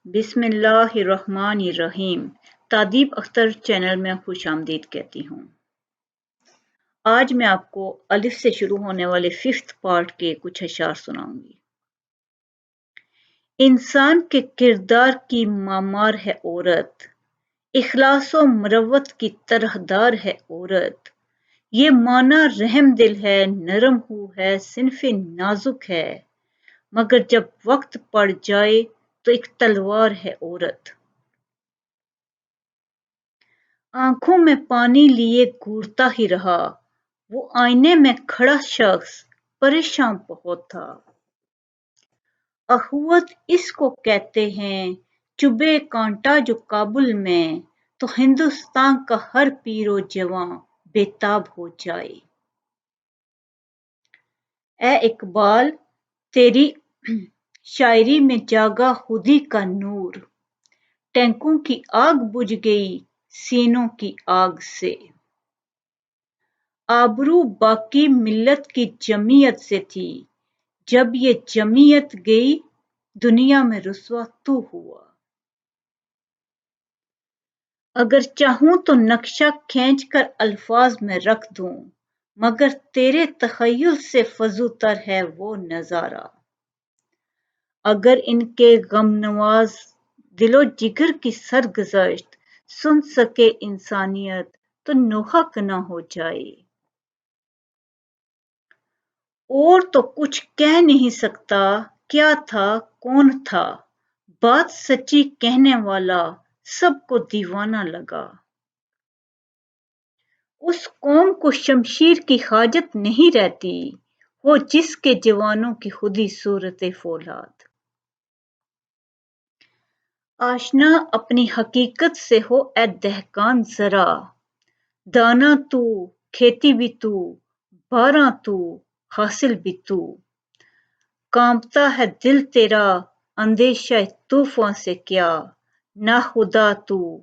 بسم اللہ الرحمن الرحیم۔ تادیب اختر چینل میں خوش آمدید کہتی ہوں۔ آج میں آپ کو الف سے شروع ہونے والے 5th پارٹ کے کچھ اشعار سناؤں گی۔ انسان کے کردار کی معمار ہے عورت، اخلاص و مروت کی طرحدار ہے عورت۔ یہ معنی رحم دل ہے، نرم ہو ہے، صنف نازک ہے، مگر جب وقت پڑ جائے تو ایک تلوار ہے عورت۔ آنکھوں میں پانی لیے گھورتا ہی رہا، وہ آئینے میں کھڑا شخص پریشان بہت تھا۔ اخوت اس کو کہتے ہیں، چبھے کانٹا جو کابل میں، تو ہندوستان کا ہر پیر و جواں بے تاب ہو جائے۔ اے اقبال، تیری شاعری میں جاگا خودی کا نور، ٹینکوں کی آگ بجھ گئی سینوں کی آگ سے۔ آبرو باقی ملت کی جمعیت سے تھی، جب یہ جمعیت گئی دنیا میں رسوا تو ہوا۔ اگر چاہوں تو نقشہ کھینچ کر الفاظ میں رکھ دوں، مگر تیرے تخیل سے فزوں تر ہے وہ نظارہ۔ اگر ان کے غم نواز دل و جگر کی سرگزشت سن سکے انسانیت تو نوحق نہ ہو جائے۔ اور تو کچھ کہہ نہیں سکتا، کیا تھا کون تھا، بات سچی کہنے والا سب کو دیوانہ لگا۔ اس قوم کو شمشیر کی حاجت نہیں رہتی، ہو جس کے جوانوں کی خودی صورت فولاد۔ آشنا اپنی حقیقت سے ہو اے دہقان ذرا، دانا تو، کھیتی بھی تو، باراں تو، حاصل بھی تو۔ کانپتا ہے دل تیرا اندیشہ طوفاں سے کیا، ناخدا تو،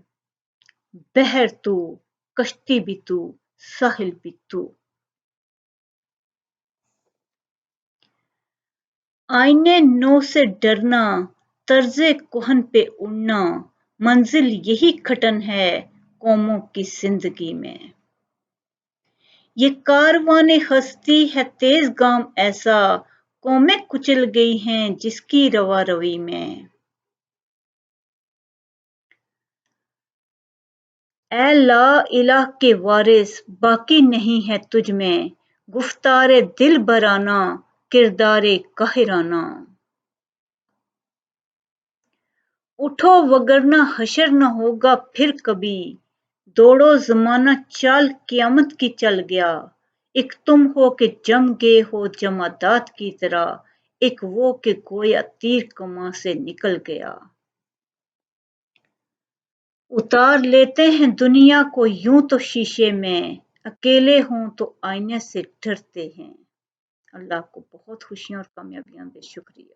بحر تو، کشتی بھی تو، ساحل بھی تو۔ آئینے نو سے ڈرنا، طرز کہن پہ اڑنا، منزل یہی کھٹن ہے قوموں کی زندگی میں۔ یہ کاروان ہستی ہے تیز گام ایسا، قومیں کچل گئی ہیں جس کی روا روی میں۔ اے لا الہ کے وارث باقی نہیں ہے تجھ میں، گفتار دل برانہ، کردار قاہرانہ۔ اٹھو وگرنہ حشر نہ ہوگا پھر کبھی، دوڑو زمانہ چال قیامت کی چل گیا۔ ایک تم ہو کہ جم گئے ہو جمادات کی طرح، ایک وہ کہ گویا تیر کماں سے نکل گیا۔ اتار لیتے ہیں دنیا کو یوں تو شیشے میں، اکیلے ہوں تو آئینے سے ڈرتے ہیں۔ اللہ آپ کو بہت خوشیاں اور کامیابیاں دے۔ شکریہ۔